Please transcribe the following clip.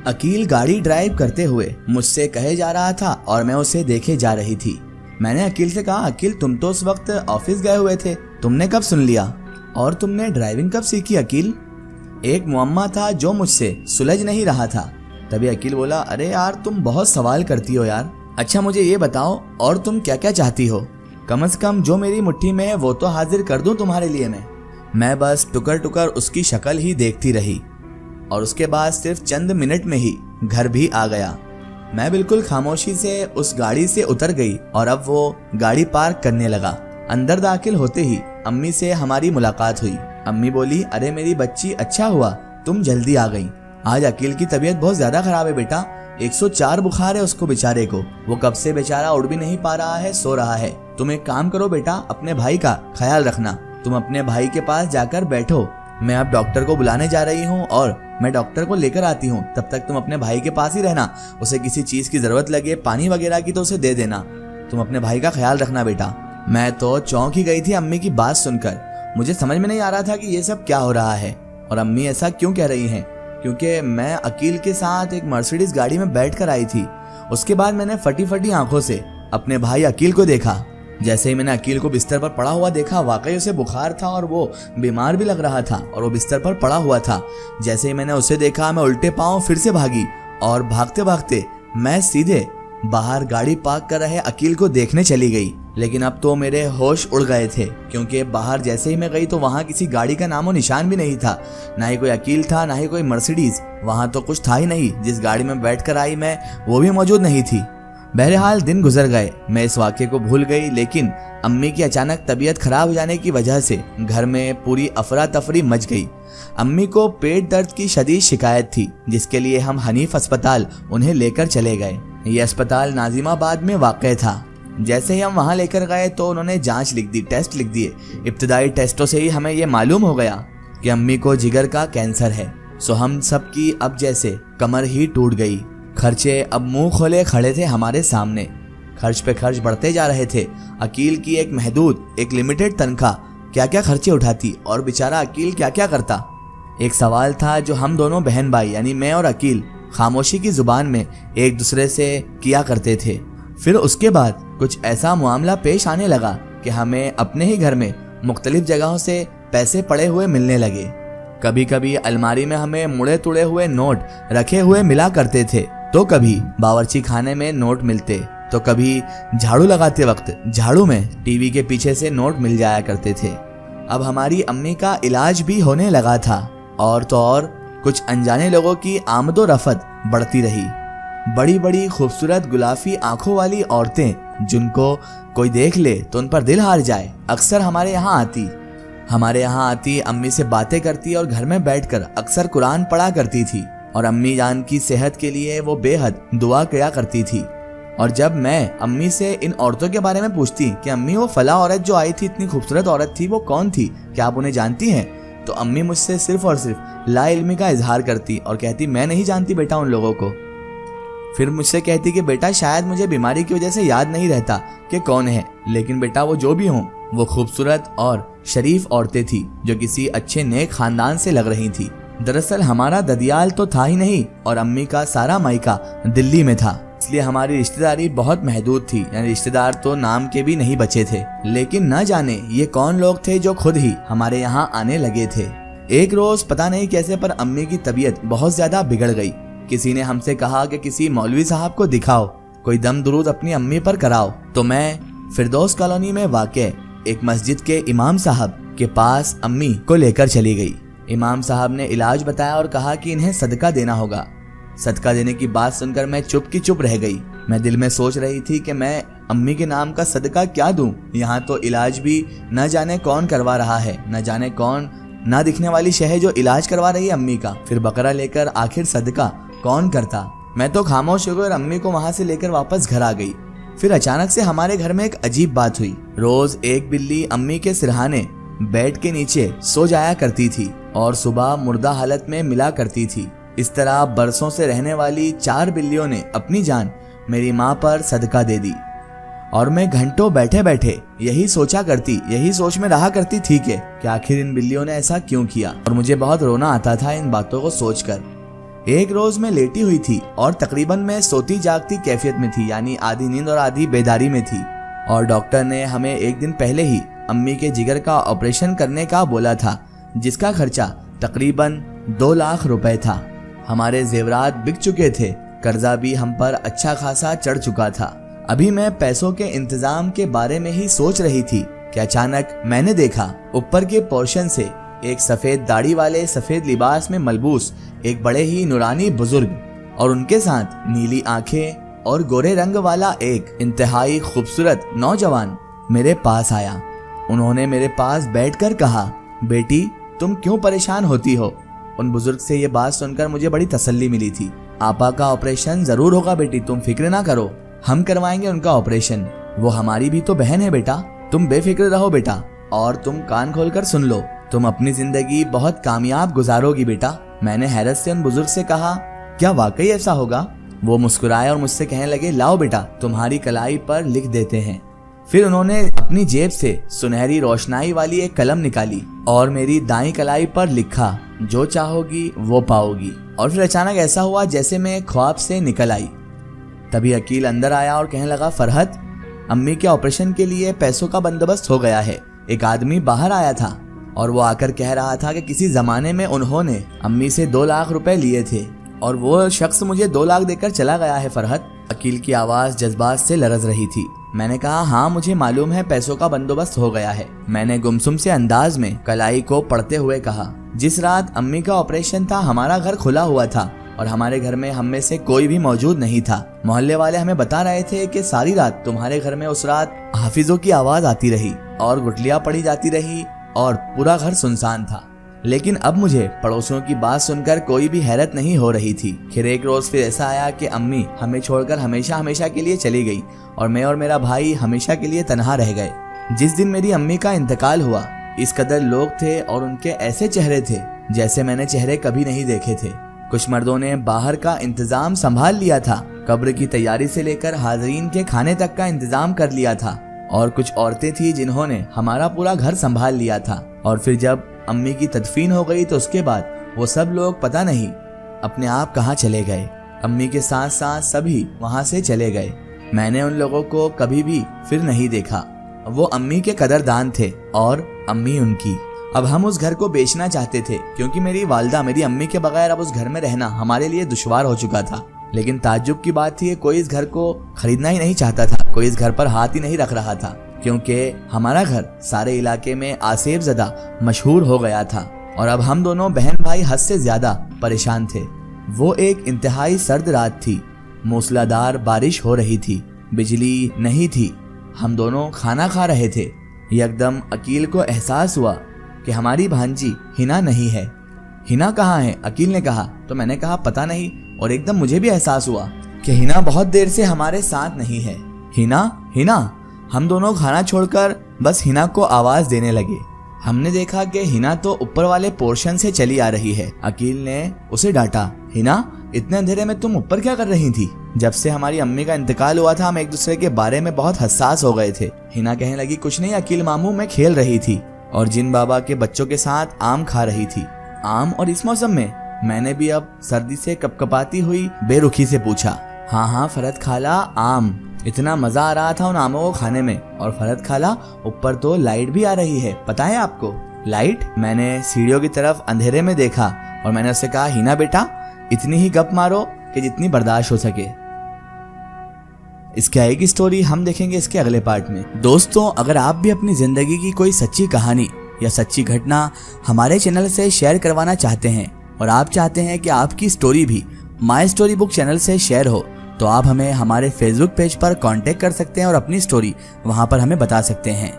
अकील गाड़ी ड्राइव करते हुए मुझसे कहे जा रहा था और मैं उसे देखे जा रही थी। मैंने अकील से कहा, अकील तुम तो उस वक्त ऑफिस गए हुए थे, तुमने कब सुन लिया और तुमने ड्राइविंग कब सीखी अकील? एक मुअम्मा था जो मुझसे सुलझ नहीं रहा था। तभी अकील बोला, अरे यार तुम बहुत सवाल करती हो यार। अच्छा मुझे ये बताओ और तुम क्या क्या चाहती हो? कम से कम जो मेरी मुट्ठी में है वो तो हाजिर कर दूं तुम्हारे लिए मैं बस टुकर टुकर उसकी शक्ल ही देखती रही और उसके बाद सिर्फ चंद मिनट में ही घर भी आ गया। मैं बिल्कुल खामोशी से उस गाड़ी से उतर गई और अब वो गाड़ी पार्क करने लगा। अंदर दाखिल होते ही अम्मी से हमारी मुलाकात हुई। अम्मी बोली, अरे मेरी बच्ची अच्छा हुआ तुम जल्दी आ गई। आज अकील की तबीयत बहुत ज्यादा खराब है बेटा, 104 बुखार है उसको बेचारे को। वो कब से बेचारा उठ भी नहीं पा रहा है, सो रहा है। तुम एक काम करो बेटा, अपने भाई का ख्याल रखना। तुम अपने भाई के पास जाकर बैठो, मैं अब डॉक्टर को बुलाने जा रही हूँ और मैं डॉक्टर को लेकर आती हूँ। तब तक तुम अपने भाई के पास ही रहना। उसे किसी चीज की जरूरत लगे, पानी वगैरह की, तो उसे दे देना। तुम अपने भाई का ख्याल रखना बेटा। मैं तो चौंक ही गई थी अम्मी की बात सुनकर। मुझे समझ में नहीं आ रहा था कि ये सब क्या हो रहा है और अम्मी ऐसा क्यों कह रही हैं, क्योंकि मैं अकील के साथ एक मर्सिडीज गाड़ी में बैठ कर आई थी। उसके बाद मैंने फटी फटी आंखों से अपने भाई अकील को देखा। जैसे ही मैंने अकील को बिस्तर पर पड़ा हुआ देखा, वाकई उसे बुखार था और वो बीमार भी लग रहा था और वो बिस्तर पर पड़ा हुआ था। जैसे ही मैंने उसे देखा, मैं उल्टे पांव फिर से भागी और भागते भागते मैं सीधे बाहर गाड़ी पार्क कर रहे अकील को देखने चली गई। लेकिन अब तो मेरे होश उड़ गए थे, क्योंकि बाहर जैसे ही मैं गई तो वहां किसी गाड़ी का नामो निशान भी नहीं था। ना ही कोई अकील था, ना ही कोई मर्सिडीज। वहां तो कुछ था ही नहीं। जिस गाड़ी में बैठकर आई मैं, वो भी मौजूद नहीं थी। बहरहाल दिन गुजर गए, मैं इस वाक़े को भूल गई। लेकिन अम्मी की अचानक तबीयत खराब हो जाने की वजह से घर में पूरी अफरा तफरी मच गई। अम्मी को पेट दर्द की शदीद शिकायत थी, जिसके लिए हम हनीफ अस्पताल उन्हें लेकर चले गए। ये अस्पताल नाजिमाबाद में वाक़ था। जैसे ही हम वहां लेकर गए तो उन्होंने जांच लिख दी, टेस्ट लिख दिए। इब्तदाई टेस्टों से ही हमें ये मालूम हो गया कि अम्मी को जिगर का कैंसर है। सो हम सब की अब जैसे कमर ही टूट गई। खर्चे अब मुंह खोले खड़े थे हमारे सामने। खर्च पे खर्च बढ़ते जा रहे थे। अकील की एक महदूद, एक लिमिटेड तनख्वाह क्या क्या खर्चे उठाती और बेचारा अकील क्या क्या करता। एक सवाल था जो हम दोनों बहन भाई यानी मैं और अकील खामोशी की जुबान में एक दूसरे से किया करते थे। फिर उसके बाद कुछ ऐसा मामला पेश आने लगा कि हमें अपने ही घर में मुख्तलिफ जगहों से पैसे पड़े हुए मिलने लगे। कभी कभी अलमारी में हमें मुड़े तुड़े हुए नोट रखे हुए मिला करते थे, तो कभी बावर्ची खाने में नोट मिलते, तो कभी झाड़ू लगाते वक्त झाड़ू में टीवी के पीछे से नोट मिल जाया करते थे। अब हमारी अम्मी का इलाज भी होने लगा था और तो और कुछ अनजाने लोगों की आमदो रफत बढ़ती रही। बड़ी बड़ी खूबसूरत गुलाफी आंखों वाली औरतें जिनको कोई देख ले तो उन पर दिल हार जाए, अक्सर हमारे यहाँ आती अम्मी से बातें करती और घर में बैठकर अक्सर कुरान पढ़ा करती थी और अम्मी जान की सेहत के लिए वो बेहद दुआ किया करती थी। और जब मैं अम्मी से इन औरतों के बारे में पूछती कि अम्मी वो फला औरत जो आई थी, इतनी खूबसूरत औरत थी, वो कौन थी, क्या आप उन्हें जानती हैं, तो अम्मी मुझसे सिर्फ और सिर्फ ला इल्मी का इजहार करती और कहती मैं नहीं जानती बेटा उन लोगों को। फिर मुझसे कहती कि बेटा शायद मुझे बीमारी की वजह से याद नहीं रहता कि कौन है, लेकिन बेटा वो जो भी हों वो खूबसूरत और शरीफ औरतें थी जो किसी अच्छे नेक खानदान से लग रही थी। दरअसल हमारा ददियाल तो था ही नहीं और अम्मी का सारा मायका दिल्ली में था, इसलिए हमारी रिश्तेदारी बहुत महदूद थी, यानी रिश्तेदार तो नाम के भी नहीं बचे थे। लेकिन न जाने ये कौन लोग थे जो खुद ही हमारे यहाँ आने लगे थे। एक रोज पता नहीं कैसे पर अम्मी की तबीयत बहुत ज्यादा बिगड़ गई। किसी ने हमसे कहा कि किसी मौलवी साहब को दिखाओ, कोई दम दुरूद अपनी अम्मी पर कराओ। तो मैं फिरदौस कॉलोनी में वाक़े एक मस्जिद के इमाम साहब के पास अम्मी को लेकर चली गई। इमाम साहब ने इलाज बताया और कहा कि इन्हें सदका देना होगा। सदका देने की बात सुनकर मैं चुप की चुप रह गई। मैं दिल में सोच रही थी कि मैं अम्मी के नाम का सदका क्या दूं। यहाँ तो इलाज भी न जाने कौन करवा रहा है, न जाने कौन ना दिखने वाली शह जो इलाज करवा रही है अम्मी का। फिर बकरा लेकर आखिर सदका कौन करता। मैं तो खामोश हो गई और अम्मी को वहां से लेकर वापस घर आ गई। फिर अचानक से हमारे घर में एक अजीब बात हुई। रोज एक बिल्ली अम्मी के सिरहाने बेड के नीचे सो जाया करती थी और सुबह मुर्दा हालत में मिला करती थी। इस तरह बरसों से रहने वाली 4 बिल्लियों ने अपनी जान मेरी माँ पर सदका दे दी और मैं घंटों बैठे बैठे यही सोच में रहा करती थी कि आखिर इन बिल्लियों ने ऐसा क्यों किया। और मुझे बहुत रोना आता था इन बातों को सोचकर। एक रोज मैं लेटी हुई थी और तकरीबन मैं सोती जागती कैफियत में थी, यानी आधी नींद और आधी बेदारी में थी। और डॉक्टर ने हमें एक दिन पहले ही अम्मी के जिगर का ऑपरेशन करने का बोला था, जिसका खर्चा तकरीबन 2 लाख रुपए था। हमारे जेवरात बिक चुके थे, कर्जा भी हम पर अच्छा खासा चढ़ चुका था। अभी मैं पैसों के इंतजाम के बारे में ही सोच रही थी कि अचानक मैंने देखा ऊपर के पोर्शन से एक सफेद दाढ़ी वाले सफेद लिबास में मलबूस एक बड़े ही नूरानी बुजुर्ग और उनके साथ नीली आंखें और गोरे रंग वाला एक इंतहाई खूबसूरत नौजवान मेरे पास आया। उन्होंने मेरे पास बैठकर कहा, बेटी तुम क्यों परेशान होती हो। उन बुजुर्ग से ये बात सुनकर मुझे बड़ी तसल्ली मिली थी। आपा का ऑपरेशन जरूर होगा बेटी, तुम फिक्र ना करो, हम करवाएंगे उनका ऑपरेशन। वो हमारी भी तो बहन है बेटा, तुम बेफिक्र रहो बेटा। और तुम कान खोलकर सुन लो, तुम अपनी जिंदगी बहुत कामयाब गुजारोगी बेटा। मैंने हैरत से उन बुजुर्ग से कहा, क्या वाकई ऐसा होगा। वो मुस्कुराए और मुझसे कहने लगे, लाओ बेटा तुम्हारी कलाई पर लिख देते हैं। फिर उन्होंने अपनी जेब से सुनहरी रोशनाई वाली एक कलम निकाली और मेरी दाईं कलाई पर लिखा, जो चाहोगी वो पाओगी। और फिर अचानक ऐसा हुआ जैसे मैं ख्वाब से निकल आई। तभी अकील अंदर आया और कहने लगा, फरहत अम्मी के ऑपरेशन के लिए पैसों का बंदोबस्त हो गया है। एक आदमी बाहर आया था और वो आकर कह रहा था कि किसी जमाने में उन्होंने अम्मी से 2 लाख रुपए लिए थे और वो शख्स मुझे 2 लाख देकर चला गया है फरहत। अकील की आवाज जज्बात से लरज रही थी। मैंने कहा, हाँ मुझे मालूम है पैसों का बंदोबस्त हो गया है। मैंने गुमसुम से अंदाज में कलाई को पढ़ते हुए कहा, जिस रात अम्मी का ऑपरेशन था हमारा घर खुला हुआ था और हमारे घर में हम में से कोई भी मौजूद नहीं था। मोहल्ले वाले हमें बता रहे थे कि सारी रात तुम्हारे घर में उस रात हाफिजों की आवाज आती रही और गुटलियां पड़ी जाती रही और पूरा घर सुनसान था। लेकिन अब मुझे पड़ोसियों की बात सुनकर कोई भी हैरत नहीं हो रही थी। फिर एक रोज फिर ऐसा आया कि अम्मी हमें छोड़कर हमेशा हमेशा के लिए चली गई और मैं और मेरा भाई हमेशा के लिए तन्हा रह गए। जिस दिन मेरी अम्मी का इंतकाल हुआ, इस कदर लोग थे और उनके ऐसे चेहरे थे जैसे मैंने चेहरे कभी नहीं देखे थे। कुछ मर्दों ने बाहर का इंतजाम संभाल लिया था, कब्र की तैयारी से लेकर हाजरीन के खाने तक का इंतजाम कर लिया था और कुछ औरतें थी जिन्होंने हमारा पूरा घर संभाल लिया था। और फिर जब अम्मी की तदफीन हो गई तो उसके बाद वो सब लोग पता नहीं अपने आप कहाँ चले गए। अम्मी के साथ साथ सभी वहाँ से चले गए। मैंने उन लोगों को कभी भी फिर नहीं देखा। वो अम्मी के कदरदान थे और अम्मी उनकी। अब हम उस घर को बेचना चाहते थे क्योंकि मेरी वालिदा मेरी अम्मी के बगैर अब उस घर में रहना हमारे लिए दुश्वार हो चुका था। लेकिन ताज्जुब की बात थी, कोई इस घर को खरीदना ही नहीं चाहता था, कोई इस घर पर हाथ ही नहीं रख रहा था क्योंकि हमारा घर सारे इलाके में आसेब ज़दा मशहूर हो गया था। और अब हम दोनों बहन भाई हद से ज्यादा परेशान थे। वो एक इंतहाई सर्द रात थी, मूसलाधार बारिश हो रही थी, बिजली नहीं थी। हम दोनों खाना खा रहे थे। यकदम अकील को एहसास हुआ कि हमारी भांजी हिना नहीं है। हिना कहाँ है? अकील ने कहा। तो मैंने कहा पता नहीं। और एकदम मुझे भी एहसास हुआ कि हिना बहुत देर से हमारे साथ नहीं है। हिना हिना। हम दोनों खाना छोड़कर बस हिना को आवाज देने लगे। हमने देखा कि हिना तो ऊपर वाले पोर्शन से चली आ रही है। अकील ने उसे डांटा, हिना इतने अंधेरे में तुम ऊपर क्या कर रही थी? जब से हमारी अम्मी का इंतकाल हुआ था हम एक दूसरे के बारे में बहुत हसास हो गए थे। हिना कहने लगी, कुछ नहीं अकील मामू, मैं खेल रही थी और जिन बाबा के बच्चों के साथ आम खा रही थी। आम और इस मौसम में? मैंने भी अब सर्दी से कपकपाती हुई बेरुखी से पूछा। हाँ हाँ फरहत खाला, आम। इतना मजा आ रहा था उन आमों को खाने में। और फरहत खाला ऊपर तो लाइट भी आ रही है, पता है आपको? लाइट? मैंने सीढ़ियों की तरफ अंधेरे में देखा और मैंने उससे कहा, हिना बेटा इतनी ही गप मारो कि जितनी बर्दाश्त हो सके। इसकी आगे की स्टोरी हम देखेंगे इसके अगले पार्ट में। दोस्तों, अगर आप भी अपनी जिंदगी की कोई सच्ची कहानी या सच्ची घटना हमारे चैनल से शेयर करवाना चाहते हैं और आप चाहते हैं कि आपकी स्टोरी भी माय स्टोरी बुक चैनल से शेयर हो, तो आप हमें हमारे फेसबुक पेज पर कांटेक्ट कर सकते हैं और अपनी स्टोरी वहां पर हमें बता सकते हैं।